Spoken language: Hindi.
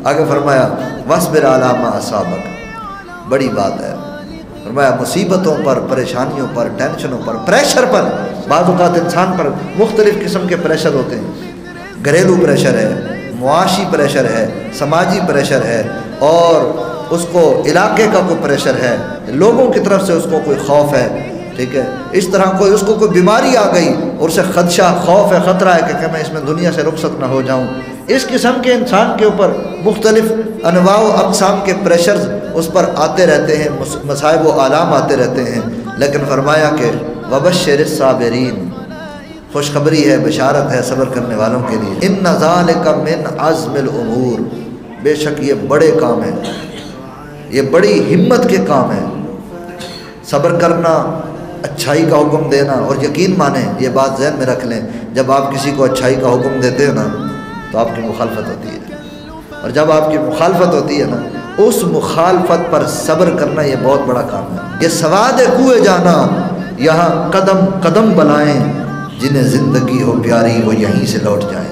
आगे फरमाया वस्बिर अला मा असाबक, बड़ी बात है। फरमाया मुसीबतों पर, परेशानियों पर, टेंशनों पर, प्रेशर पर, बाज़ औक़ात इंसान पर मुख्तलिफ़ किस्म के प्रेशर होते हैं। घरेलू प्रेशर है, मुआशी प्रेशर है, समाजी प्रेशर है, और उसको इलाके का कोई प्रेशर है, लोगों की तरफ से उसको कोई खौफ है, ठीक है। इस तरह कोई उसको कोई बीमारी आ गई और उसे खदशा, खौफ है, ख़तरा है कि मैं इसमें दुनिया से रुखसत ना हो जाऊँ। इस किस्म के इंसान के ऊपर मुख्तलिफ़ अनवा व अक़साम के प्रेशर्स उस पर आते रहते हैं, मसाइब व आलाम आते रहते हैं। लेकिन फरमाया कि वबश्शिर साबिरीन, खुशखबरी है, बशारत है सब्र करने वालों के लिए। इन्न ज़ालिका मिन अज़्मिल उमूर, बेशक ये बड़े काम हैं, ये बड़ी हिम्मत के काम हैं। सब्र करना, अच्छाई का हुक्म देना, और यकीन माने, ये बात ज़हन में रख लें, जब आप किसी को अच्छाई का हुक्म देते हैं ना तो आपकी मुखालफत होती है, और जब आपकी मुखालफत होती है ना, उस मुखालफत पर सब्र करना ये बहुत बड़ा काम है। ये सवाद कुए जाना, यहाँ कदम कदम बनाएं, जिन्हें ज़िंदगी हो प्यारी वो यहीं से लौट जाएं।